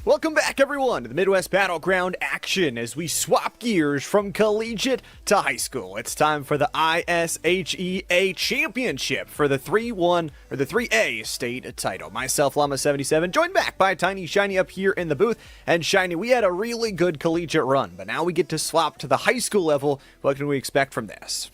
Welcome back, everyone, to the Midwest Battleground action as we swap gears from collegiate to high school. It's time for the IHSEA Championship for the 3A state title. Myself, Llama77, joined back by Tiny Shiny up here in the booth. And Shiny, we had a really good collegiate run, but now we get to swap to the high school level. What can we expect from this?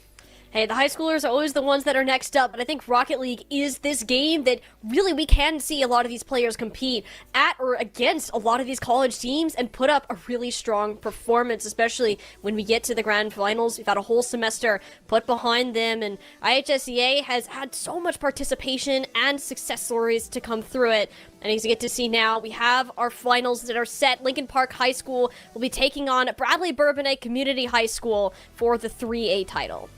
Hey, the high schoolers are always the ones that are next up, but I think Rocket League is this game that really we can see a lot of these players compete at or against a lot of these college teams and put up a really strong performance, especially when we get to the Grand Finals. We've had a whole semester put behind them, and IHSEA has had so much participation and success stories to come through it. And as you get to see now, we have our finals that are set. Lincoln Park High School will be taking on Bradley-Bourbonnais Community High School for the 3A title.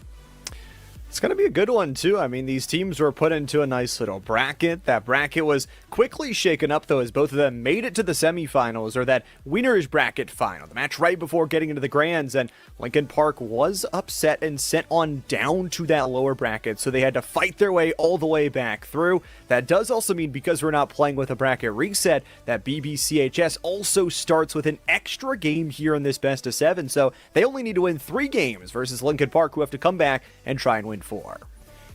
It's going to be a good one, too. I mean, these teams were put into a nice little bracket. That bracket was quickly shaken up, though, as both of them made it to the semifinals, or that winner's bracket final, the match right before getting into the grands. And Lincoln Park was upset and sent on down to that lower bracket, so they had to fight their way all the way back through. That does also mean, because we're not playing with a bracket reset, that BBCHS also starts with an extra game here in this best of 7, so they only need to win 3 games versus Lincoln Park, who have to come back and try and win 4.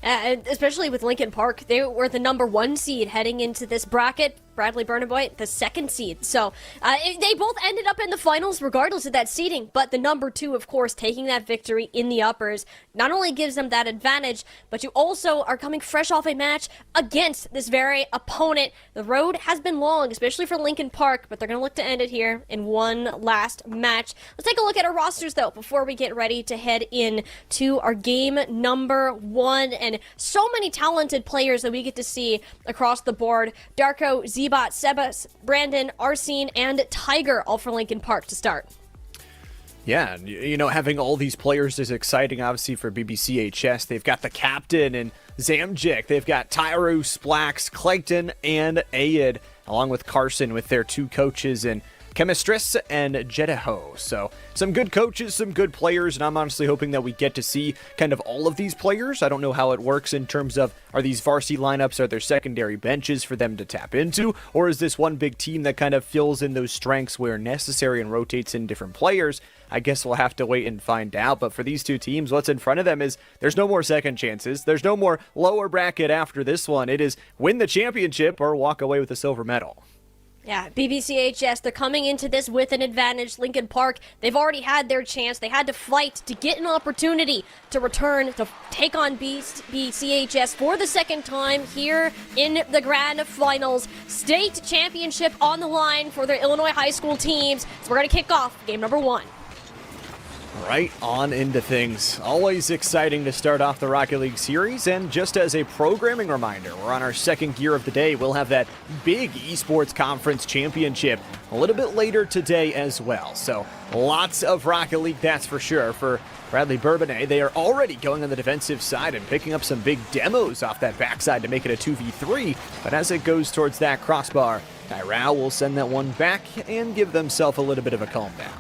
Especially with Lincoln Park, they were the number 1 seed heading into this bracket. Bradley-Bourbonnais, the 2nd seed. So they both ended up in the finals regardless of that seeding, but the number 2, of course, taking that victory in the uppers not only gives them that advantage, but you also are coming fresh off a match against this very opponent. The road has been long, especially for Lincoln Park, but they're going to look to end it here in one last match. Let's take a look at our rosters, though, before we get ready to head in to our game number 1. And so many talented players that we get to see across the board. Darko, Zebot, Sebas, Brandon, Arsene, and Tiger, all for Lincoln Park to start. Yeah, you know, having all these players is exciting, obviously, for BBCHS. They've got the captain and Zamjik. They've got Tyru, Splax, Clayton, and Ayed, along with Carson with their 2 coaches and Chemistris and Jedeho. So some good coaches, some good players, and I'm honestly hoping that we get to see kind of all of these players. I don't know how it works in terms of, are these varsity lineups, are there secondary benches for them to tap into, or is this one big team that kind of fills in those strengths where necessary and rotates in different players? I guess we'll have to wait and find out, but for these 2 teams, what's in front of them is there's no more second chances. There's no more lower bracket after this one. It is win the championship or walk away with a silver medal. Yeah, BBCHS, they're coming into this with an advantage. Lincoln Park, they've already had their chance. They had to fight to get an opportunity to return, to take on BBCHS for the 2nd time here in the Grand Finals. State championship on the line for their Illinois high school teams. So we're going to kick off game number 1. Right on into things. Always exciting to start off the Rocket League series, and just as a programming reminder, we're on our 2nd gear of the day. We'll have that big esports conference championship a little bit later today as well. So lots of Rocket League, that's for sure. For Bradley-Bourbonnais, they are already going on the defensive side and picking up some big demos off that backside to make it a 2v3. But as it goes towards that crossbar, Tyrao will send that one back and give themselves a little bit of a calm down.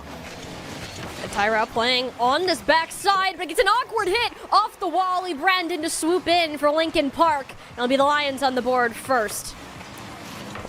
Tyra playing on this backside, but gets an awkward hit off the wall. Brandon to swoop in for Lincoln Park. It'll be the Lions on the board first.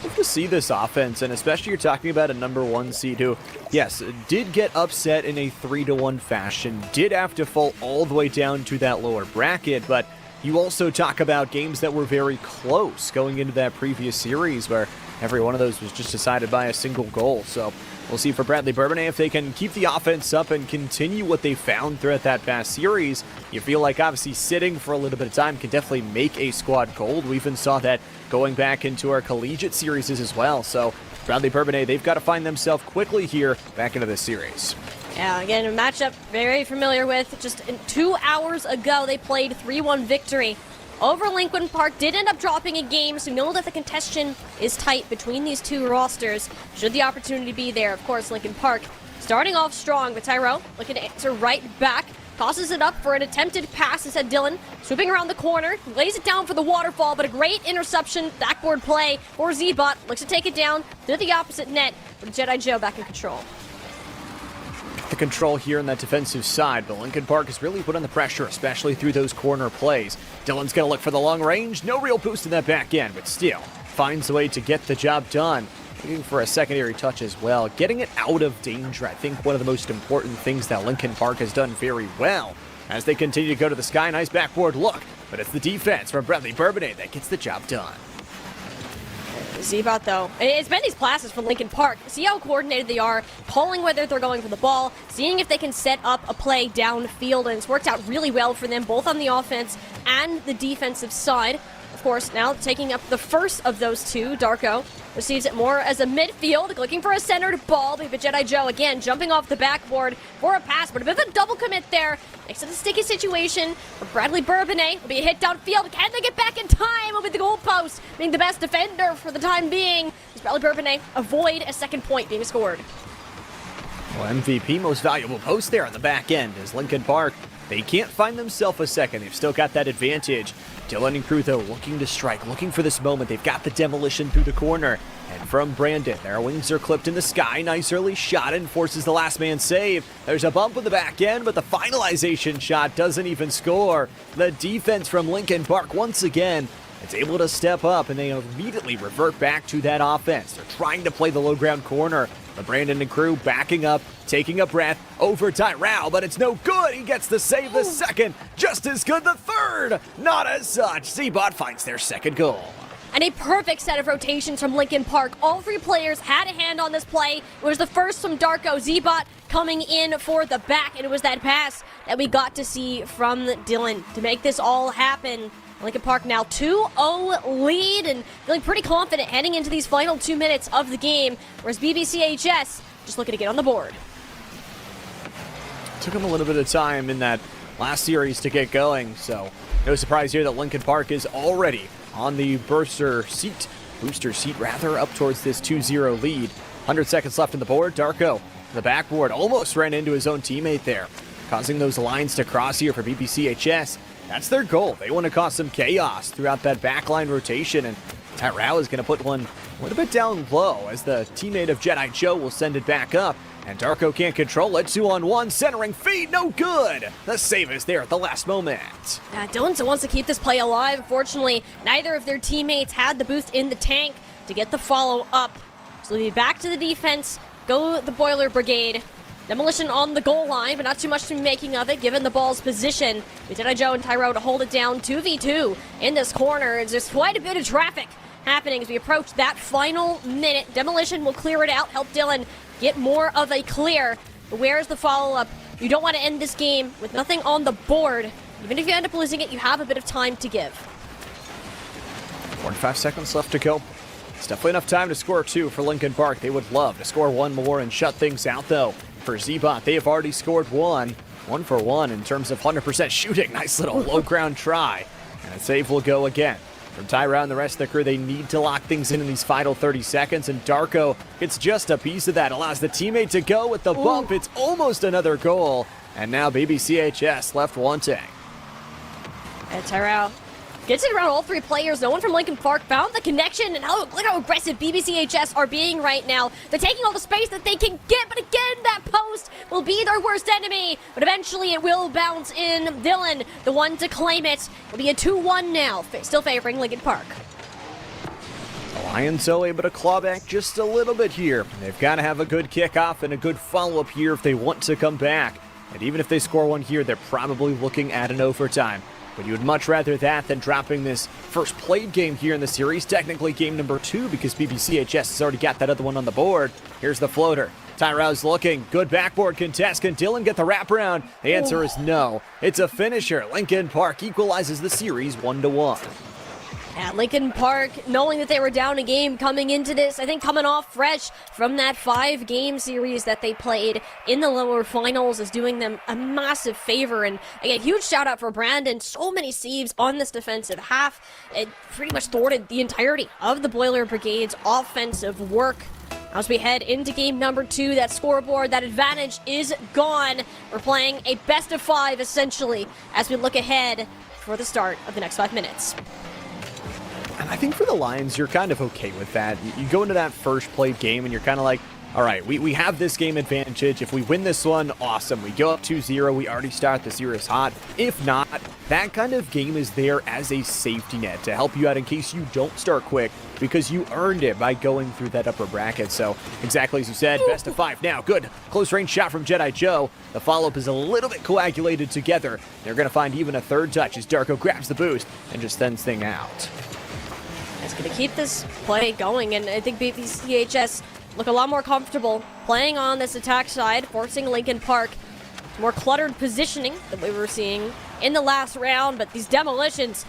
Love to see this offense, and especially you're talking about a number 1 seed who, yes, did get upset in a 3-1 fashion, did have to fall all the way down to that lower bracket, but you also talk about games that were very close going into that previous series where every one of those was just decided by a single goal. So we'll see for Bradley-Bourbonnais if they can keep the offense up and continue what they found throughout that past series. You feel like obviously sitting for a little bit of time can definitely make a squad cold. We even saw that going back into our collegiate series as well. So Bradley-Bourbonnais, they've got to find themselves quickly here back into this series. Yeah, again, a matchup very familiar with. Just 2 hours ago, they played 3-1 victory over Lincoln Park. Did end up dropping a game, so know that the contention is tight between these 2 rosters. Should the opportunity be there, of course, Lincoln Park starting off strong, but Tyro looking to answer right back. Tosses it up for an attempted pass, instead Dylan swooping around the corner, lays it down for the waterfall, but a great interception, backboard play for Zebot. Looks to take it down to the opposite net, with Jedi Joe back in control. The control here on that defensive side, but Lincoln Park has really put on the pressure, especially through those corner plays. Dylan's going to look for the long range. No real boost in that back end, but still finds a way to get the job done. looking for a secondary touch as well. Getting it out of danger, I think one of the most important things that Lincoln Park has done very well as they continue to go to the sky. Nice backboard look, but it's the defense from Bradley-Bourbonnais that gets the job done. Zebot, though, it's been these classes for Lincoln Park. See how coordinated they are, calling whether they're going for the ball, seeing if they can set up a play downfield, and it's worked out really well for them, both on the offense and the defensive side. Of course, now taking up the first of those two, Darko receives it more as a midfield, looking for a centered ball. BBCHS Joe, again, jumping off the backboard for a pass, but a bit of a double commit there. Makes it a sticky situation for Bradley-Bourbonnais. Will be a hit downfield. Can they get back in time with the goalpost being the best defender for the time being? As Bradley-Bourbonnais avoid a second point being scored. Well, MVP, most valuable post there on the back end as Lincoln Park, they can't find themselves a second. They've still got that advantage. Dylan and crew, though, looking to strike, looking for this moment. They've got the demolition through the corner. And from Brandon, their wings are clipped in the sky. Nice early shot and forces the last man save. There's a bump in the back end, but the finalization shot doesn't even score. The defense from Lincoln Park, once again, it's able to step up, and they immediately revert back to that offense. They're trying to play the low ground corner. But Brandon and crew backing up, taking a breath over Tyrell, but it's no good. He gets the save the second, just as good the third. Not as such. Zebot finds their second goal. And a perfect set of rotations from Lincoln Park. All three players had a hand on this play. It was the first from Darko. Zebot coming in for the back, and it was that pass that we got to see from Dylan to make this all happen. Lincoln Park now 2-0 lead and feeling pretty confident heading into these final 2 minutes of the game, whereas BBCHS just looking to get on the board. Took them a little bit of time in that last series to get going, so no surprise here that Lincoln Park is already on the booster seat up towards this 2-0 lead. 100 seconds left on the board. Darko, the backboard, almost ran into his own teammate there, causing those lines to cross here for BBCHS. That's their goal. They want to cause some chaos throughout that backline rotation, and Tyrell is going to put one a little bit down low as the teammate of Jedi Joe will send it back up, and Darko can't control it. 2-on-1, centering feed, no good. The save is there at the last moment. Dylan wants to keep this play alive. Unfortunately, neither of their teammates had the boost in the tank to get the follow-up. So they'll be back to the defense, go the Boiler Brigade. Demolition on the goal line, but not too much to be making of it, given the ball's position. Jedi Joe and Tyro to hold it down 2v2 in this corner. There's quite a bit of traffic happening as we approach that final minute. Demolition will clear it out, help Dylan get more of a clear. But where's the follow-up? You don't want to end this game with nothing on the board. Even if you end up losing it, you have a bit of time to give. 45 seconds left to go. It's definitely enough time to score two for Lincoln Park. They would love to score one more and shut things out, though. For Zebot, they have already scored one for one in terms of 100% shooting. Nice little low ground try. And a save will go again. From Tyra and the rest of the crew, they need to lock things in these final 30 seconds, and Darko gets just a piece of that. Allows the teammate to go with the bump. It's almost another goal. And now BBCHS left wanting. And Tyrell gets it around all three players. No one from Lincoln Park found the connection, and look how aggressive BBCHS are being right now. They're taking all the space that they can get, but again, that post will be their worst enemy. But eventually it will bounce in. Dylan, the one to claim it. It'll be a 2-1 now, still favoring Lincoln Park. The Lions, though, able to claw back just a little bit here. They've got to have a good kickoff and a good follow-up here if they want to come back. And even if they score one here, they're probably looking at an overtime. But you would much rather that than dropping this first played game here in the series. Technically game number 2 because BBCHS has already got that other one on the board. Here's the floater. Tyrell's looking. Good backboard contest. Can Dylan get the wraparound? The answer is no. It's a finisher. Lincoln Park equalizes the series 1-1. At Lincoln Park, knowing that they were down a game coming into this, I think coming off fresh from that 5-game series that they played in the lower finals is doing them a massive favor. And again, huge shout out for Brandon. So many saves on this defensive half. It pretty much thwarted the entirety of the Boiler Brigade's offensive work. As we head into game number 2, that scoreboard, that advantage is gone. We're playing a best of 5 essentially as we look ahead for the start of the next 5 minutes. And I think for the Lions, you're kind of okay with that. You go into that first played game and you're kind of like, all right, we have this game advantage. If we win this one, awesome. We go up 2-0. We already start the series hot. If not, that kind of game is there as a safety net to help you out in case you don't start quick because you earned it by going through that upper bracket. So exactly as you said, best of 5 now. Good close range shot from Jedi Joe. The follow-up is a little bit coagulated together. They're going to find even a third touch as Darko grabs the boost and just sends thing out. It's going to keep this play going, and I think BBCHS look a lot more comfortable playing on this attack side, forcing Lincoln Park to more cluttered positioning than we were seeing in the last round. But these demolitions,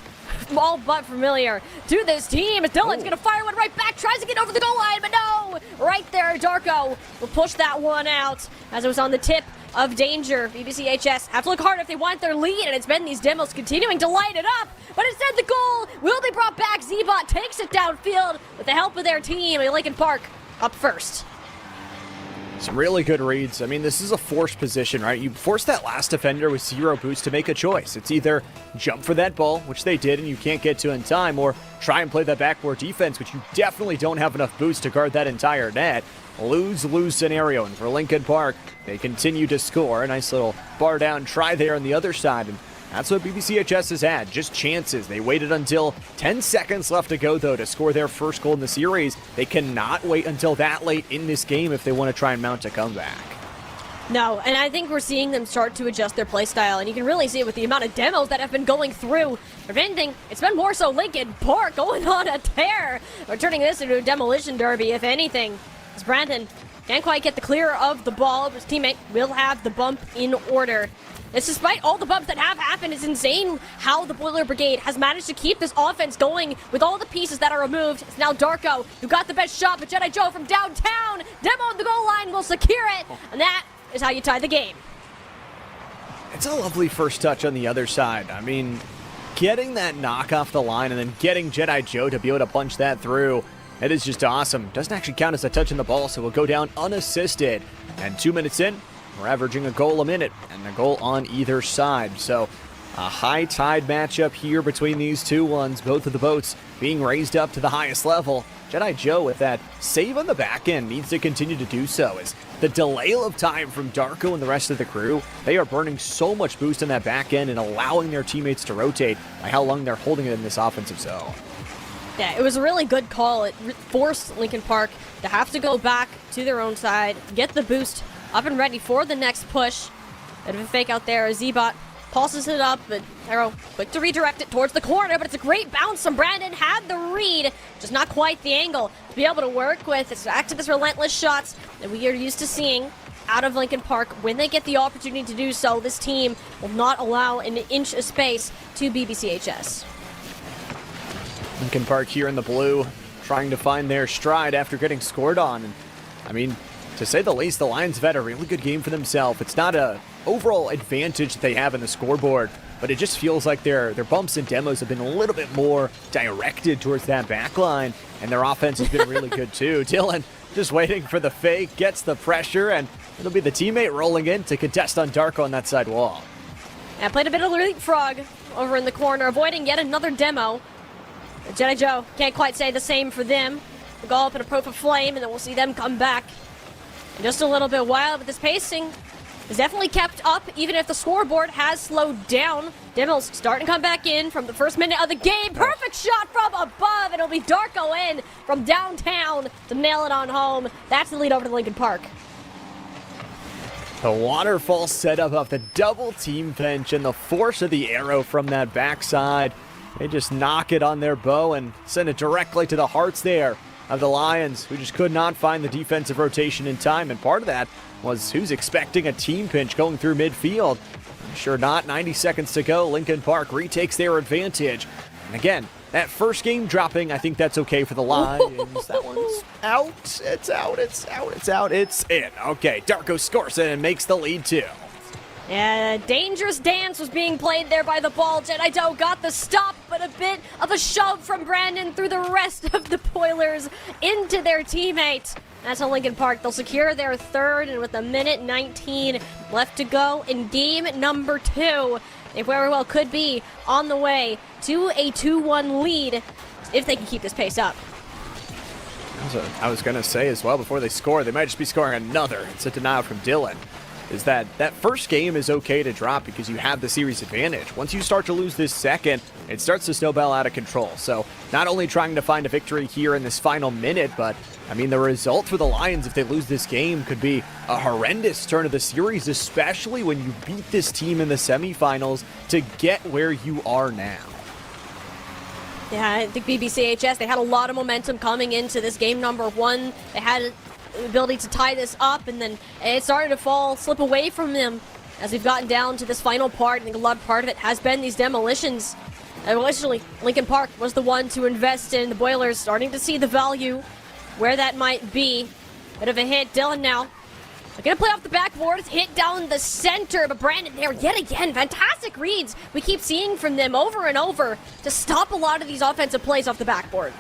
all but familiar to this team. Dylan's going to fire one right back, tries to get over the goal line, but no! Right there, Darko will push that one out as it was on the tip of danger. BBCHS have to look hard if they want their lead, and it's been these demos continuing to light it up. But instead, the goal will be brought back. Zbot takes it downfield with the help of their team, and Lincoln Park up first. Some really good reads. I mean, this is a forced position, right? You force that last defender with 0 boost to make a choice. It's either jump for that ball, which they did and you can't get to in time, or try and play that backboard defense, which you definitely don't have enough boost to guard that entire net. Lose-lose scenario, and for Lincoln Park, they continue to score. A nice little bar down try there on the other side, and that's what BBCHS has had, just chances. They waited until 10 seconds left to go, though, to score their first goal in the series. They cannot wait until that late in this game if they want to try and mount a comeback. No, and I think we're seeing them start to adjust their play style, and you can really see it with the amount of demos that have been going through. If anything, it's been more so Lincoln Park going on a tear. We're turning this into a demolition derby, if anything. As Brandon can't quite get the clear of the ball, but his teammate will have the bump in order. This, despite all the bumps that have happened, it's insane how the Boiler Brigade has managed to keep this offense going with all the pieces that are removed. It's now Darko who got the best shot, but Jedi Joe from downtown, demo on the goal line will secure it, and that is how you tie the game. It's a lovely first touch on the other side. I mean, getting that knock off the line and then getting Jedi Joe to be able to punch that through, it is just awesome. Doesn't actually count as a touch in the ball, so we'll go down unassisted. And 2 minutes in, we're averaging a goal a minute, and a goal on either side. So a high-tide matchup here between these two ones. Both of the boats being raised up to the highest level. Jedi Joe with that save on the back end needs to continue to do so, as the delay of time from Darko and the rest of the crew, they are burning so much boost in that back end and allowing their teammates to rotate by how long they're holding it in this offensive zone. Yeah, it was a really good call. It forced Lincoln Park to have to go back to their own side, get the boost up and ready for the next push. Bit of a fake out there as Zbot pulses it up, but Arrow quick to redirect it towards the corner, but it's a great bounce from Brandon. Had the read, just not quite the angle to be able to work with. It's back to this relentless shots that we are used to seeing out of Lincoln Park. When they get the opportunity to do so, this team will not allow an inch of space to BBCHS. Lincoln Park here in the blue, trying to find their stride after getting scored on. And I mean, to say the least, the Lions have had a really good game for themselves. It's not a overall advantage that they have in the scoreboard, but it just feels like their bumps and demos have been a little bit more directed towards that back line, and their offense has been really good too. Dylan just waiting for the fake, gets the pressure, and it'll be the teammate rolling in to contest on Darko on that side wall. And played a bit of leapfrog over in the corner, avoiding yet another demo. Jedi Joe can't quite say the same for them. We'll go up in a proof of flame, and then we'll see them come back in just a little bit wild, but this pacing is definitely kept up, even if the scoreboard has slowed down. Demos starting to come back in from the first minute of the game. Perfect shot from above, and it'll be Darko in from downtown to nail it on home. That's the lead over to Lincoln Park. The waterfall setup off the double team bench and the force of the arrow from that backside. They just knock it on their bow and send it directly to the hearts there of the Lions, who just could not find the defensive rotation in time. And part of that was who's expecting a team pinch going through midfield. Sure not, 90 seconds to go. Lincoln Park retakes their advantage. And again, that first game dropping, I think that's okay for the Lions. That one's out. It's out. It's out. It's out. It's in. Okay, Darko scores it and makes the lead too. Yeah, dangerous dance was being played there by the ball. Jedi Joe got the stop, but a bit of a shove from Brandon through the rest of the Boilers into their teammate. That's how Lincoln Park, they'll secure their third, and with a minute 19 left to go in game number 2, they very well could be on the way to a 2-1 lead if they can keep this pace up. I was going to say as well, before they score, they might just be scoring another. It's a denial from Dylan. Is that first game is okay to drop because you have the series advantage. Once you start to lose this second, it starts to snowball out of control. So not only trying to find a victory here in this final minute, but I mean, the result for the Lions, if they lose this game, could be a horrendous turn of the series, especially when you beat this team in the semifinals to get where you are now. Yeah, I think BBCHS, they had a lot of momentum coming into this game number one. They had the ability to tie this up, and then it started to slip away from them as we've gotten down to this final part. I think a lot part of it has been these demolitions. Initially, Lincoln Park was the one to invest in. The Boilers starting to see the value, where that might be. Bit of a hit. Dylan now. They're going to play off the backboard. It's hit down the center, but Brandon there yet again. Fantastic reads we keep seeing from them over and over to stop a lot of these offensive plays off the backboard.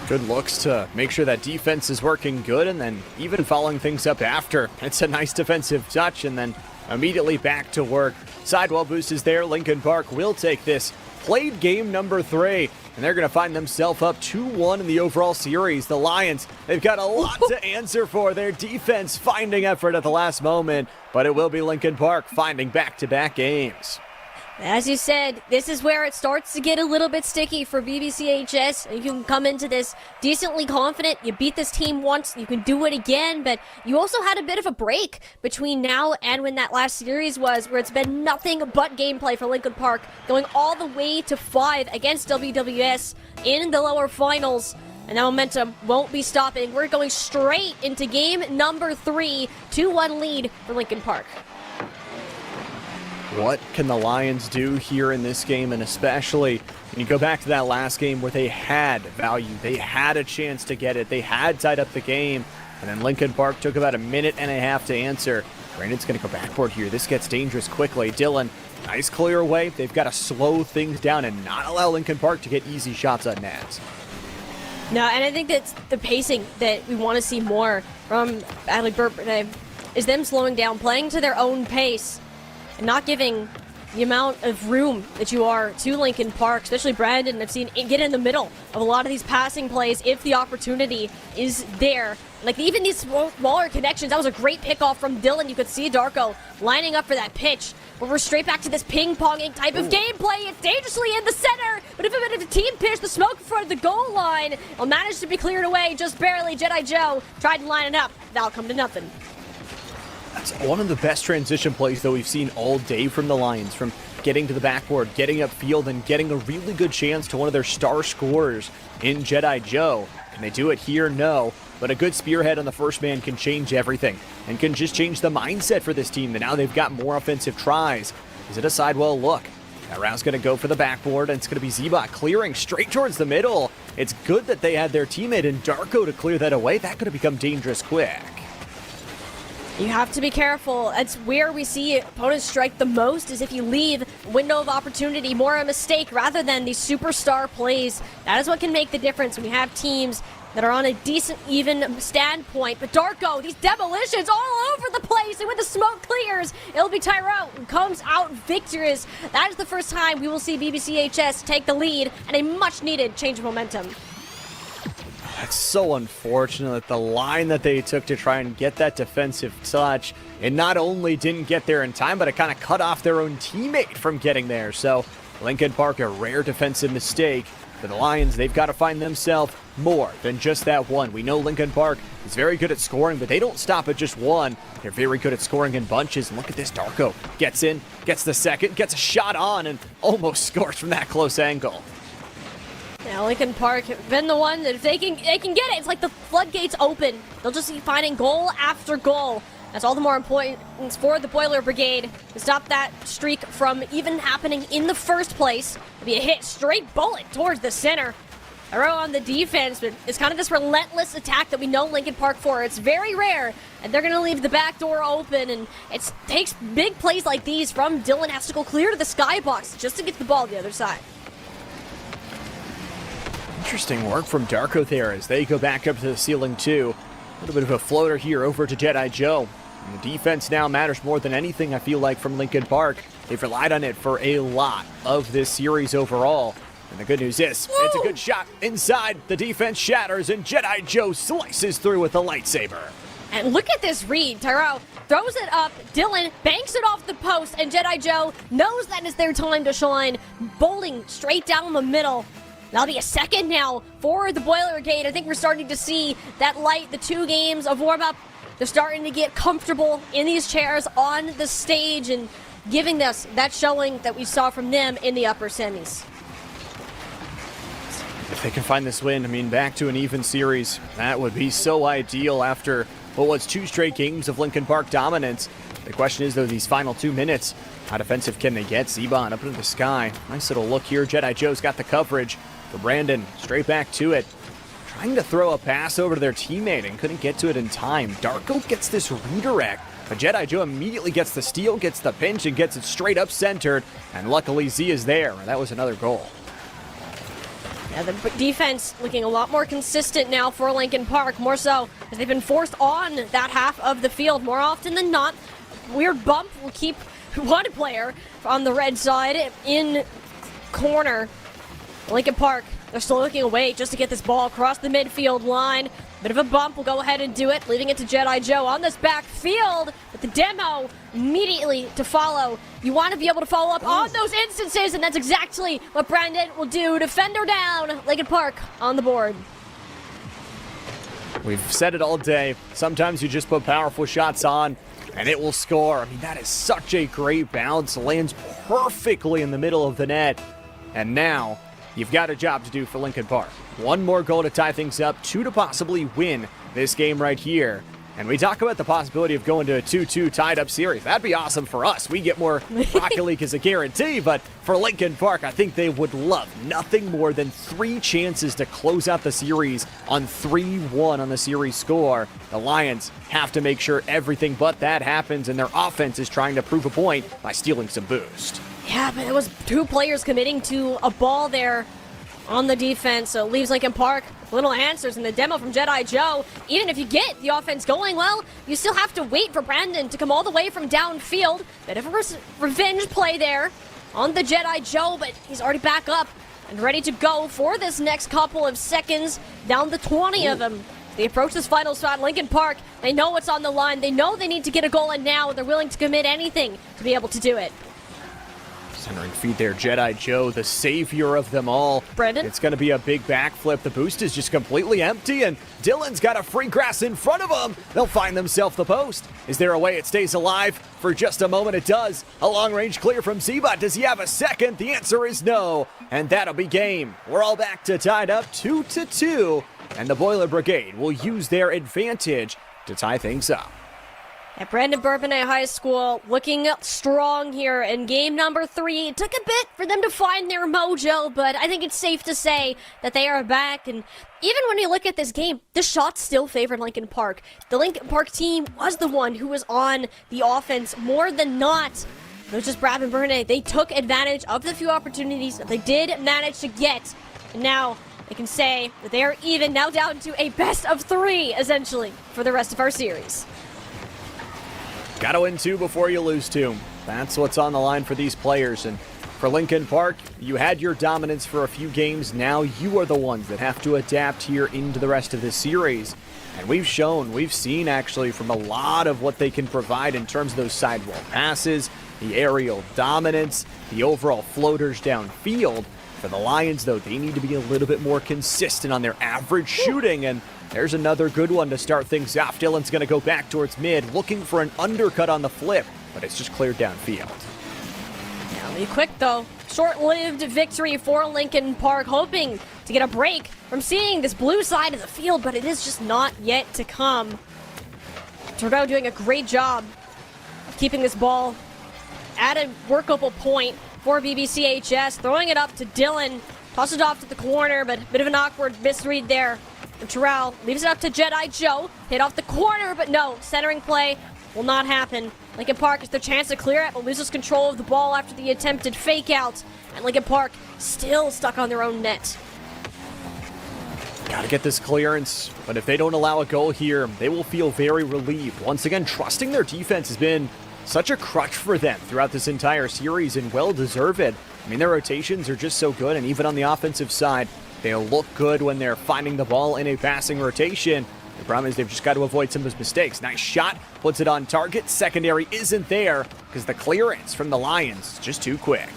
Good looks to make sure that defense is working good, and then even following things up after. It's a nice defensive touch, and then immediately back to work. Sidewall boost is there. Lincoln Park will take this. Played game number 3, and they're going to find themselves up 2-1 in the overall series. The Lions, they've got a lot to answer for. Their defense finding effort at the last moment, but it will be Lincoln Park finding back-to-back games. As you said, this is where it starts to get a little bit sticky for BBCHS. You can come into this decently confident. You beat this team once, you can do it again, but you also had a bit of a break between now and when that last series was, where it's been nothing but gameplay for Lincoln Park, going all the way to 5 against WWS in the lower finals. And that momentum won't be stopping. We're going straight into game number 3, 2-1 lead for Lincoln Park. What can the Lions do here in this game, and especially when you go back to that last game where they had value, they had a chance to get it, they had tied up the game, and then Lincoln Park took about a minute and a half to answer. Brandon's going to go backboard here. This gets dangerous quickly. Dylan, nice clear away. They've got to slow things down and not allow Lincoln Park to get easy shots on nets. No, and I think that's the pacing that we want to see more from Bradley-Bourbonnais, is them slowing down, playing to their own pace, and not giving the amount of room that you are to Lincoln Park, especially Brandon. I've seen it get in the middle of a lot of these passing plays if the opportunity is there. Like even these smaller connections, that was a great pickoff from Dylan. You could see Darko lining up for that pitch. But we're straight back to this ping-ponging type of gameplay. It's dangerously in the center, but if it's a team pitch, the smoke in front of the goal line will manage to be cleared away just barely. Jedi Joe tried to line it up. That'll come to nothing. That's one of the best transition plays that we've seen all day from the Lions, from getting to the backboard, getting upfield, and getting a really good chance to one of their star scorers in Jedi Joe. Can they do it here? No. But a good spearhead on the first man can change everything and can just change the mindset for this team. And now they've got more offensive tries. Is it a sidewall look? That round's going to go for the backboard, and it's going to be Zebot clearing straight towards the middle. It's good that they had their teammate in Darko to clear that away. That could have become dangerous quick. You have to be careful. That's where we see opponents strike the most, is if you leave window of opportunity, more a mistake rather than these superstar plays. That is what can make the difference when you have teams that are on a decent, even standpoint. But Darko, these demolitions all over the place, and when the smoke clears, it'll be Tyrone who comes out victorious. That is the first time we will see BBCHS take the lead, and a much-needed change of momentum. That's so unfortunate. The line that they took to try and get that defensive touch, it not only didn't get there in time, but it kind of cut off their own teammate from getting there. So Lincoln Park, a rare defensive mistake. For the Lions, they've got to find themselves more than just that one. We know Lincoln Park is very good at scoring, but they don't stop at just one. They're very good at scoring in bunches. And look at this, Darko gets in, gets the second, gets a shot on, and almost scores from that close angle. Now Lincoln Park have been the one that if they can get it. It's like the floodgates open. They'll just keep finding goal after goal. That's all the more important for the Boiler Brigade to stop that streak from even happening in the first place. It'll be a hit, straight bullet towards the center. Arrow on the defense, but it's kind of this relentless attack that we know Lincoln Park for. It's very rare, and they're going to leave the back door open, and it takes big plays like these from Dylan. Has to go clear to the skybox just to get the ball to the other side. Interesting work from Darko there as they go back up to the ceiling too. A little bit of a floater here over to Jedi Joe. And the defense now matters more than anything, I feel like, from Lincoln Park. They've relied on it for a lot of this series overall. And the good news is, it's a good shot inside. The defense shatters, and Jedi Joe slices through with a lightsaber. And look at this read. Tyrell throws it up. Dylan banks it off the post, and Jedi Joe knows that it's their time to shine. Bowling straight down the middle. That'll be a second now for the Boiler Brigade. I think we're starting to see that light, the 2 games of warm-up. They're starting to get comfortable in these chairs on the stage and giving us that showing that we saw from them in the upper semis. If they can find this win, I mean, back to an even series, that would be so ideal after what was 2 straight games of Lincoln Park dominance. The question is, though, these final 2 minutes, how defensive can they get? Zebon up into the sky. Nice little look here. Jedi Joe's got the coverage for Brandon. Straight back to it. Trying to throw a pass over to their teammate and couldn't get to it in time. Darko gets this redirect, but Jedi Joe immediately gets the steal, gets the pinch, and gets it straight up centered. And luckily, Z is there. That was another goal. Yeah, the defense looking a lot more consistent now for Lincoln Park, more so as they've been forced on that half of the field more often than not. Weird bump will keep one player on the red side in corner. Lincoln Park, they're still looking away just to get this ball across the midfield line. Bit of a bump, will go ahead and do it, leaving it to Jedi Joe on this back field, with the demo immediately to follow. You want to be able to follow up on those instances, and that's exactly what Brandon will do. Defender down, Lincoln Park on the board. We've said it all day. Sometimes you just put powerful shots on, and it will score. I mean, that is such a great bounce. Lands perfectly in the middle of the net. And now, you've got a job to do for Lincoln Park. 1 more goal to tie things up, 2 to possibly win this game right here. And we talk about the possibility of going to a 2-2 tied-up series. That'd be awesome for us. We get more Rocket League as a guarantee, but for Lincoln Park, I think they would love nothing more than 3 chances to close out the series on 3-1 on the series score. The Lions have to make sure everything but that happens, and their offense is trying to prove a point by stealing some boost. Yeah, but it was 2 players committing to a ball there on the defense, so it leaves Lincoln Park little answers in the demo from Jedi Joe. Even if you get the offense going well, you still have to wait for Brandon to come all the way from downfield. Bit of a revenge play there on the Jedi Joe, but he's already back up and ready to go for this next couple of seconds. Down to 20 of them. They approach this final spot. Lincoln Park, they know what's on the line. They know they need to get a goal, and now they're willing to commit anything to be able to do it. Centering feed there, Jedi Joe, the savior of them all. Brandon? It's going to be a big backflip. The boost is just completely empty, and Dylan's got a free grass in front of him. They'll find themselves the post. Is there a way it stays alive? For just a moment, it does. A long-range clear from Zebot. Does he have a second? The answer is no, and that'll be game. We're all back to tied up 2-2, and the Boiler Brigade will use their advantage to tie things up. At Bradley-Bourbonnais High School, looking strong here in game number 3. It took a bit for them to find their mojo, but I think it's safe to say that they are back. And even when you look at this game, the shots still favored Lincoln Park. The Lincoln Park team was the one who was on the offense more than not. It was just Bradley-Bourbonnais. They took advantage of the few opportunities that they did manage to get. And now they can say that they are even, now down to a best of 3, essentially, for the rest of our series. Got to win 2 before you lose 2. That's what's on the line for these players. And for Lincoln Park, you had your dominance for a few games. Now you are the ones that have to adapt here into the rest of this series. And we've seen actually from a lot of what they can provide in terms of those sidewall passes, the aerial dominance, the overall floaters downfield. For the Lions, though, they need to be a little bit more consistent on their average shooting, and there's another good one to start things off. Dylan's going to go back towards mid, looking for an undercut on the flip, but it's just cleared downfield. Now be quick, though. Short-lived victory for Lincoln Park, hoping to get a break from seeing this blue side of the field, but it is just not yet to come. Trudeau doing a great job of keeping this ball at a workable point for BBCHS, throwing it up to Dylan, tosses it off to the corner, but a bit of an awkward misread there. And Terrell leaves it up to Jedi Joe, hit off the corner, but no, centering play will not happen. Lincoln Park has their chance to clear it, but loses control of the ball after the attempted fake out, and Lincoln Park still stuck on their own net. Gotta get this clearance, but if they don't allow a goal here, they will feel very relieved. Once again, trusting their defense has been such a crutch for them throughout this entire series, and well-deserved. I mean, their rotations are just so good, and even on the offensive side, they look good when they're finding the ball in a passing rotation. The problem is they've just got to avoid some of those mistakes. Nice shot, puts it on target. Secondary isn't there because the clearance from the Lions is just too quick.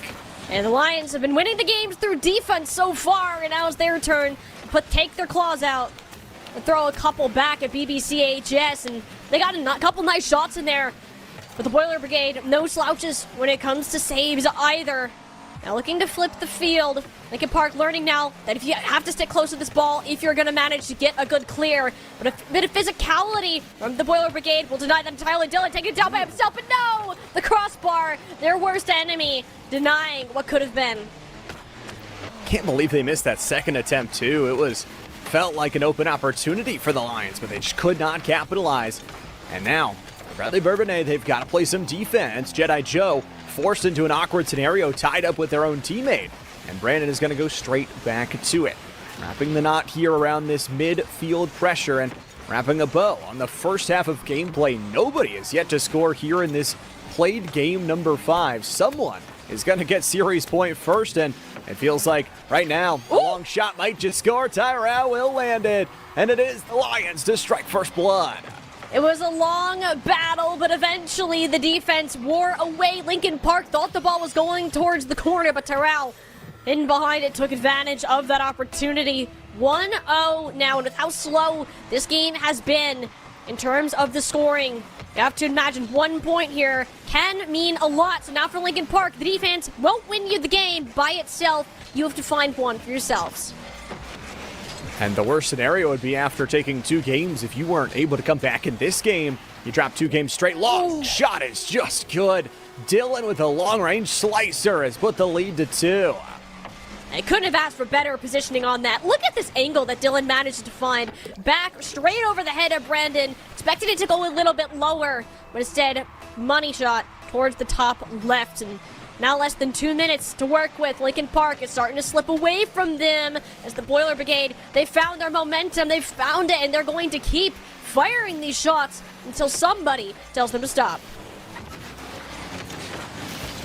And the Lions have been winning the games through defense so far, and now it's their turn to take their claws out and throw a couple back at BBCHS, and they got a couple nice shots in there. But the Boiler Brigade, no slouches when it comes to saves either. Now looking to flip the field. Lincoln Park learning now that if you have to stick close to this ball if you're going to manage to get a good clear. But a bit of physicality from the Boiler Brigade will deny that entirely. Dylan taking it down by himself, but no! The crossbar, their worst enemy, denying what could have been. Can't believe they missed that second attempt too. Felt like an open opportunity for the Lions, but they just could not capitalize. And now, Bradley-Bourbonnais, they've got to play some defense. Jedi Joe forced into an awkward scenario, tied up with their own teammate. And Brandon is going to go straight back to it. Wrapping the knot here around this midfield pressure and wrapping a bow on the first half of gameplay. Nobody has yet to score here in this played game number 5. Someone is going to get series point first, and it feels like right now a long shot might just score. Tyrell will land it, and it is the Lions to strike first blood. It was a long battle, but eventually the defense wore away. Lincoln Park thought the ball was going towards the corner, but Tyrell, in behind it, took advantage of that opportunity. 1-0 now, and with how slow this game has been in terms of the scoring, you have to imagine 1 point here can mean a lot. So now for Lincoln Park, the defense won't win you the game by itself. You have to find one for yourselves. And the worst scenario would be after taking 2 games, if you weren't able to come back in this game, you drop 2 games straight. Long shot is just good. Dylan with a long-range slicer has put the lead to 2. I couldn't have asked for better positioning on that. Look at this angle that Dylan managed to find. Back straight over the head of Brandon. Expected it to go a little bit lower, but instead, money shot towards the top left. And now less than 2 minutes to work with. Lincoln Park is starting to slip away from them as the Boiler Brigade, they found their momentum, they found it, and they're going to keep firing these shots until somebody tells them to stop.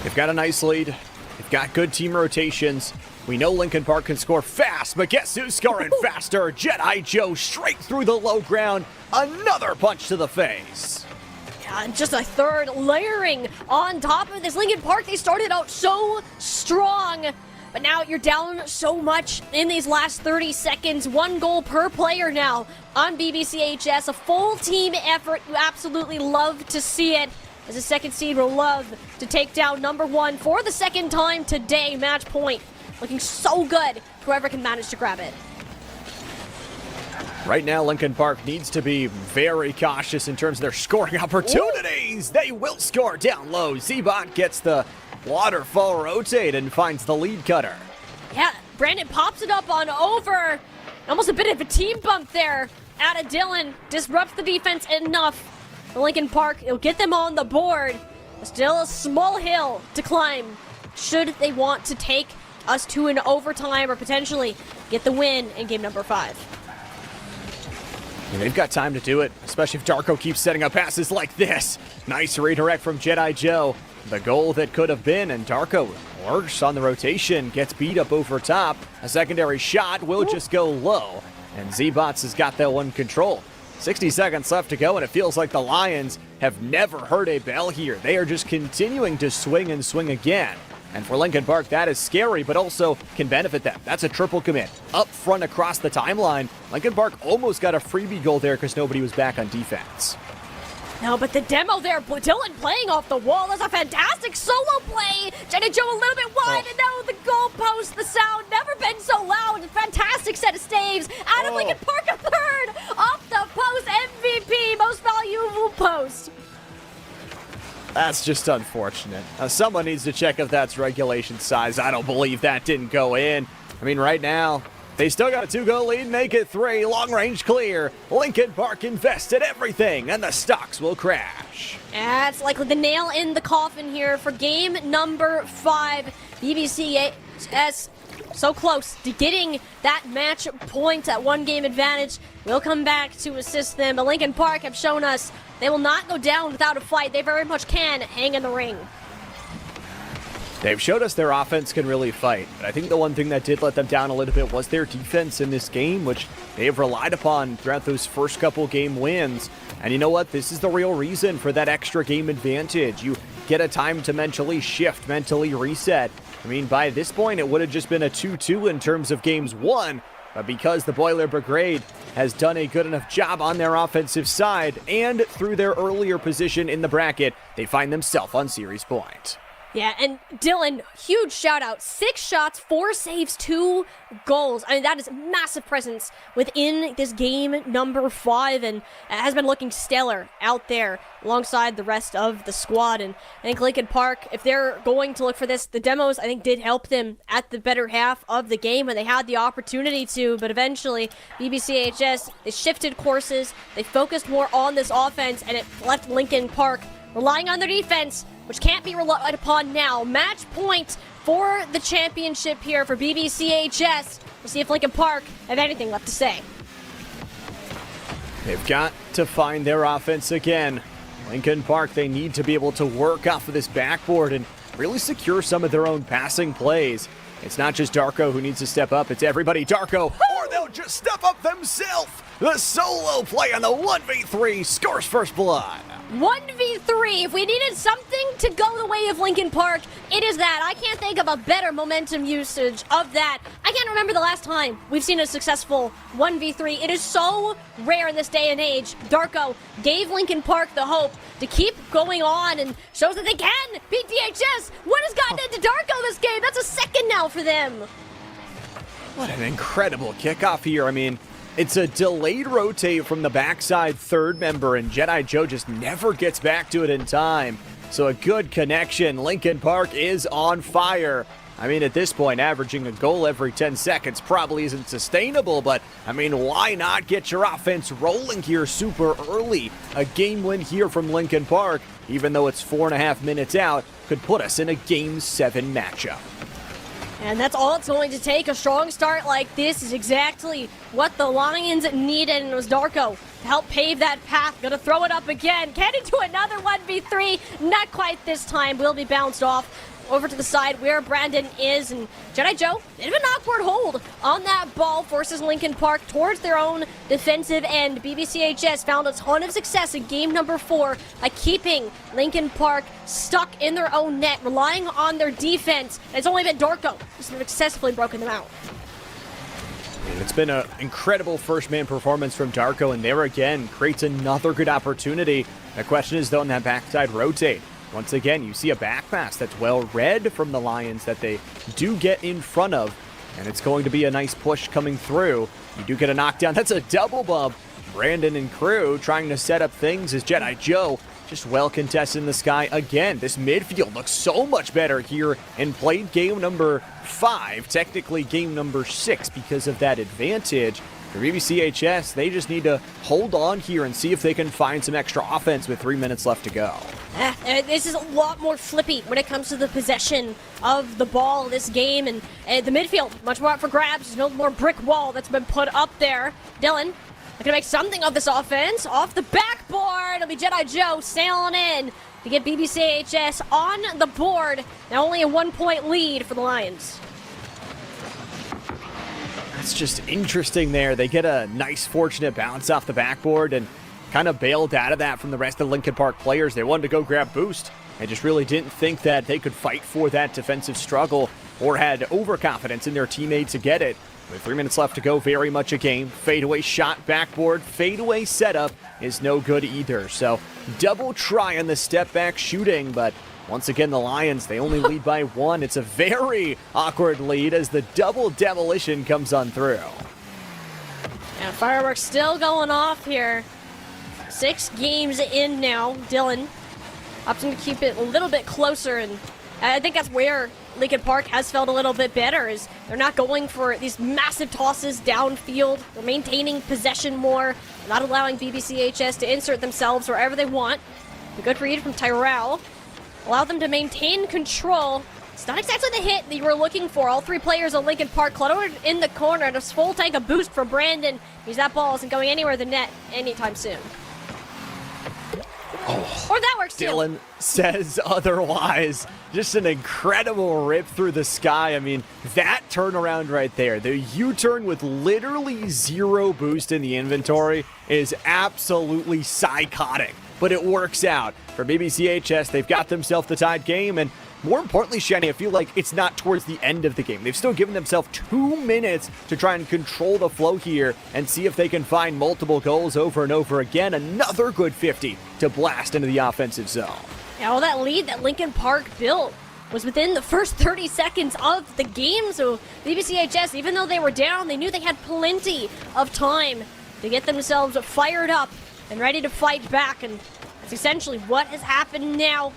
They've got a nice lead. They've got good team rotations. We know Lincoln Park can score fast, but guess who's scoring faster? Jedi Joe straight through the low ground. Another punch to the face. Just a third layering on top of this. Lincoln Park, they started out so strong, but now you're down so much in these last 30 seconds. 1 goal per player now on BBCHS. A full team effort. You absolutely love to see it, as the second seed will love to take down number 1 for the second time today. Match point looking so good. Whoever can manage to grab it. Right now, Lincoln Park needs to be very cautious in terms of their scoring opportunities. Ooh. They will score down low. Z-Bot gets the waterfall rotate and finds the lead cutter. Yeah, Brandon pops it up on over. Almost a bit of a team bump there out of Dylan. Disrupts the defense enough for Lincoln Park. It'll get them on the board. Still a small hill to climb should they want to take us to an overtime or potentially get the win in game number 5. And they've got time to do it, especially if Darko keeps setting up passes like this. Nice redirect from Jedi Joe. The goal that could have been, and Darko works on the rotation, gets beat up over top. A secondary shot will just go low, and Z-Bots has got that one control. 60 seconds left to go, and it feels like the Lions have never heard a bell here. They are just continuing to swing and swing again. And for Lincoln Park, that is scary, but also can benefit them. That's a triple commit. Up front across the timeline, Lincoln Park almost got a freebie goal there because nobody was back on defense. No, but the demo there, Dylan playing off the wall. That's a fantastic solo play. Jenna Joe a little bit wide, and no, the goalpost, the sound, never been so loud. Fantastic set of saves. Out of Lincoln Park, a third. Off the post, MVP, most valuable post. That's just unfortunate. Someone needs to check if that's regulation size. I don't believe that didn't go in. I mean, right now, they still got a 2-goal lead, make it 3, long range clear. Lincoln Park invested everything, and the stocks will crash. That's likely the nail in the coffin here for game number 5. BBCHS so close to getting that match point at 1 game advantage. We'll come back to assist them, but Lincoln Park have shown us they will not go down without a fight. They very much can hang in the ring. They've showed us their offense can really fight, but I think the one thing that did let them down a little bit was their defense in this game, which they have relied upon throughout those first couple game wins. And you know what? This is the real reason for that extra game advantage. You get a time to mentally shift, mentally reset. I mean, by this point, it would have just been a 2-2 in terms of games won, but because the Boiler Brigade has done a good enough job on their offensive side and through their earlier position in the bracket, they find themselves on series point. Yeah, and Dylan, huge shout out. 6 shots, 4 saves, 2 goals. I mean, that is massive presence within this game number 5, and has been looking stellar out there alongside the rest of the squad. And I think Lincoln Park, if they're going to look for this, the demos, I think, did help them at the better half of the game when they had the opportunity to, but eventually, BBCHS, they shifted courses, they focused more on this offense, and it left Lincoln Park relying on their defense, which can't be relied upon now. Match point for the championship here for BBCHS. We'll see if Lincoln Park have anything left to say. They've got to find their offense again. Lincoln Park, they need to be able to work off of this backboard and really secure some of their own passing plays. It's not just Darko who needs to step up, it's everybody Darko, or they'll just step up themselves. The solo play on the 1v3 scores first blood. 1v3. If we needed something to go the way of Lincoln Park, it is that. I can't think of a better momentum usage of that. I can't remember the last time we've seen a successful 1v3. It is so rare in this day and age. Darko gave Lincoln Park the hope to keep going on and shows that they can beat DHS. What has gotten into Darko this game? That's a second now for them. What an incredible kickoff here. I mean, it's a delayed rotate from the backside third member, and Jedi Joe just never gets back to it in time. So a good connection. Lincoln Park is on fire. I mean, at this point, averaging a goal every 10 seconds probably isn't sustainable, but, I mean, why not get your offense rolling here super early? A game win here from Lincoln Park, even though it's 4.5 minutes out, could put us in a Game 7 matchup. And that's all it's going to take. A strong start like this is exactly what the Lions needed, and it was Darko to help pave that path. Gonna throw it up again. Can he do another 1v3? Not quite this time. Will be bounced off over to the side where Brandon is, and Jedi Joe, bit of an awkward hold on that ball, forces Lincoln Park towards their own defensive end. BBCHS found a ton of success in game number 4 by keeping Lincoln Park stuck in their own net, relying on their defense. And it's only been Darko who's successfully broken them out. It's been an incredible first-man performance from Darko, and there again creates another good opportunity. The question is, though, in that backside rotate. Once again, you see a back pass that's well read from the Lions that they do get in front of, and it's going to be a nice push coming through. You do get a knockdown. That's a double bump. Brandon and crew trying to set up things as Jedi Joe just well contested in the sky again. This midfield looks so much better here and played game number 5, technically game number 6 because of that advantage. For BBCHS, they just need to hold on here and see if they can find some extra offense with 3 minutes left to go. This is a lot more flippy when it comes to the possession of the ball this game, and the midfield, much more up for grabs. There's no more brick wall that's been put up there. Dylan, they're gonna make something of this offense. Off the backboard, it'll be Jedi Joe sailing in to get BBCHS on the board. Now only a 1-point lead for the Lions. It's just interesting there. They get a nice, fortunate bounce off the backboard and kind of bailed out of that from the rest of the Lincoln Park players. They wanted to go grab boost. They just really didn't think that they could fight for that defensive struggle or had overconfidence in their teammates to get it. With 3 minutes left to go, very much a game. Fadeaway shot backboard, fadeaway setup is no good either. So double try on the step back shooting, but once again, the Lions, they only lead by 1. It's a very awkward lead as the double demolition comes on through. Yeah, fireworks still going off here. 6 games in now. Dylan opting to keep it a little bit closer, and I think that's where Lincoln Park has felt a little bit better, is they're not going for these massive tosses downfield. They're maintaining possession more, not allowing BBCHS to insert themselves wherever they want. A good read from Tyrell. Allow them to maintain control. It's not exactly the hit that you were looking for. All 3 players of Lincoln Park cluttered in the corner, and a full tank of boost for Brandon. That ball isn't going anywhere the net anytime soon. Or that works too. Dylan says otherwise. Just an incredible rip through the sky. I mean, that turnaround right there, the U-turn with literally zero boost in the inventory is absolutely psychotic. But it works out. For BBCHS, they've got themselves the tied game, and more importantly, Shani, I feel like it's not towards the end of the game. They've still given themselves 2 minutes to try and control the flow here and see if they can find multiple goals over and over again. Another good 50 to blast into the offensive zone. Yeah, well, that lead that Lincoln Park built was within the first 30 seconds of the game. So BBCHS, even though they were down, they knew they had plenty of time to get themselves fired up and ready to fight back. And that's essentially what has happened now.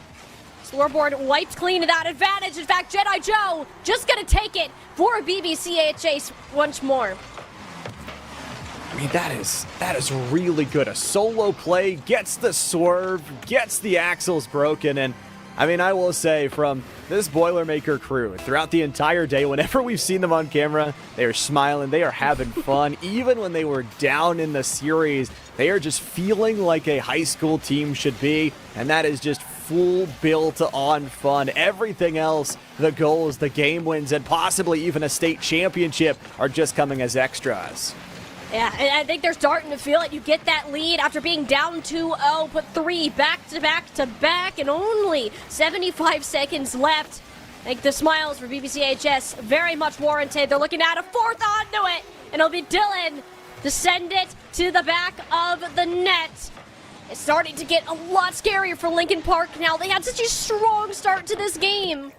Scoreboard wiped clean of that advantage. In fact, Jedi Joe just going to take it for BBCHS once more. I mean, that is really good. A solo play, gets the swerve, gets the axles broken, and I mean, I will say from this Boilermaker crew, throughout the entire day, whenever we've seen them on camera, they are smiling, they are having fun. Even when they were down in the series, they are just feeling like a high school team should be, and that is just full built on fun. Everything else, the goals, the game wins, and possibly even a state championship are just coming as extras. Yeah, and I think they're starting to feel it. You get that lead after being down 2-0, put 3 back-to-back, and only 75 seconds left. I think the smiles for BBCHS very much warranted. They're looking at a fourth onto it, and it'll be Dylan to send it to the back of the net. It's starting to get a lot scarier for Lincoln Park now. They had such a strong start to this game.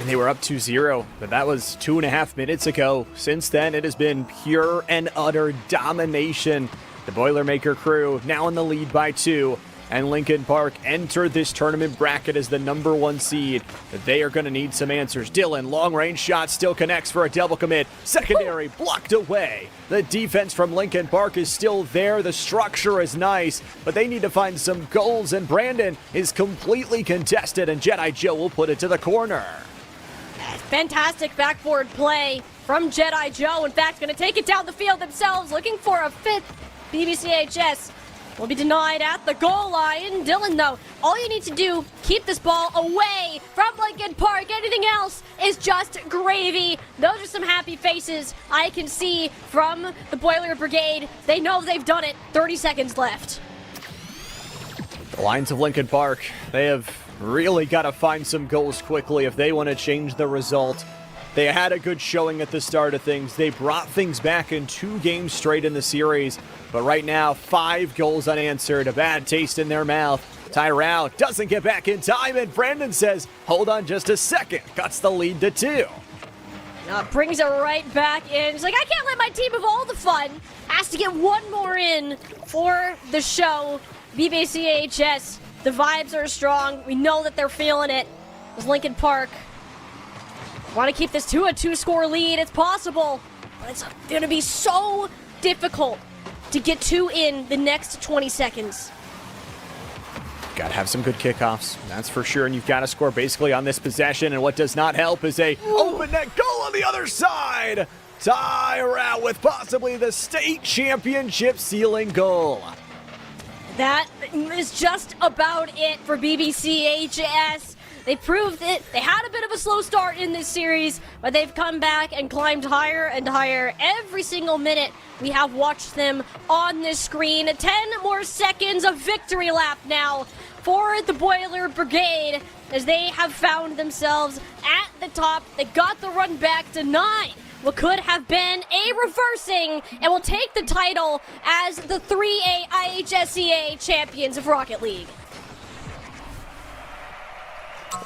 And they were up 2-0, but that was 2.5 minutes ago. Since then, it has been pure and utter domination. The Boilermaker crew now in the lead by 2, and Lincoln Park entered this tournament bracket as the number 1 seed. But they are going to need some answers. Dylan, long-range shot, still connects for a double commit. Secondary blocked away. The defense from Lincoln Park is still there. The structure is nice, but they need to find some goals, and Brandon is completely contested, and Jedi Joe will put it to the corner. Fantastic backboard play from Jedi Joe. In fact, going to take it down the field themselves, looking for a 5th. BBCHS will be denied at the goal line. Dylan, though, all you need to do, keep this ball away from Lincoln Park. Anything else is just gravy. Those are some happy faces I can see from the Boiler Brigade. They know they've done it. 30 seconds left. The Lions of Lincoln Park, they have really got to find some goals quickly if they want to change the result. They had a good showing at the start of things. They brought things back in 2 games straight in the series. But right now, 5 goals unanswered. A bad taste in their mouth. Tyrell doesn't get back in time, and Brandon says, hold on just a second. Cuts the lead to 2. Brings it right back in. He's like, I can't let my team have all the fun. Has to get one more in for the show. BBCHS, the vibes are strong. We know that they're feeling it. As Lincoln Park want to keep this to a 2-score lead. It's possible, but it's going to be so difficult to get 2 in the next 20 seconds. Got to have some good kickoffs, that's for sure, and you've got to score basically on this possession, and what does not help is a open net goal on the other side. Tyrell with possibly the state championship sealing goal. That is just about it for BBCHS. They proved it. They had a bit of a slow start in this series, but they've come back and climbed higher and higher every single minute we have watched them on this screen. 10 more seconds of victory lap now for the Boiler Brigade as they have found themselves at the top. They got the run back to 9. What could have been a reversing, and will take the title as the 3A IHSEA champions of Rocket League.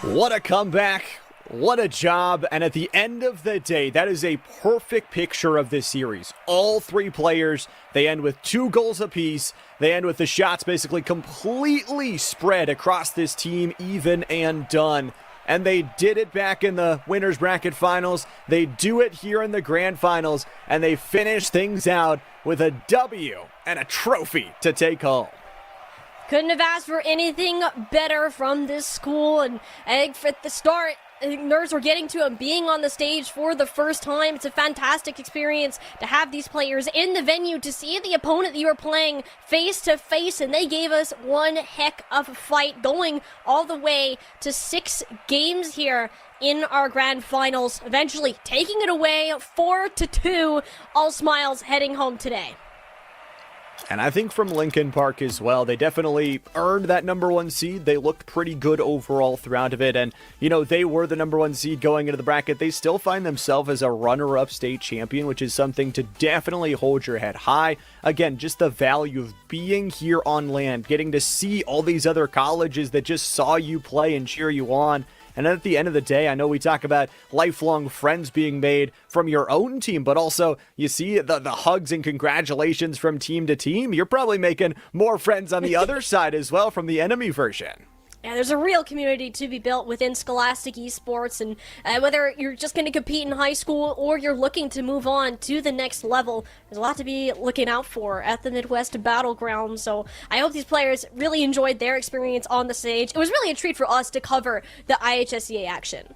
What a comeback. What a job. And at the end of the day, that is a perfect picture of this series. All 3 players, they end with 2 goals apiece. They end with the shots basically completely spread across this team, even and done. And they did it back in the winners bracket finals. They do it here in the grand finals, and they finish things out with a W and a trophy to take home. Couldn't have asked for anything better from this school, and I think at the start, nerves were getting to them being on the stage for the first time. It's a fantastic experience to have these players in the venue, to see the opponent that you were playing face to face, and they gave us one heck of a fight, going all the way to 6 games here in our grand finals, eventually taking it away 4-2. All smiles heading home today. And I think from Lincoln Park as well, they definitely earned that number 1 seed. They looked pretty good overall throughout of it. And, you know, they were the number 1 seed going into the bracket. They still find themselves as a runner-up state champion, which is something to definitely hold your head high. Again, just the value of being here on land, getting to see all these other colleges that just saw you play and cheer you on. And at the end of the day, I know we talk about lifelong friends being made from your own team, but also you see the hugs and congratulations from team to team. You're probably making more friends on the other side as well from the enemy version. Yeah, there's a real community to be built within Scholastic Esports, and whether you're just going to compete in high school or you're looking to move on to the next level, there's a lot to be looking out for at the Midwest Battleground. So I hope these players really enjoyed their experience on the stage. It was really a treat for us to cover the IHSEA action.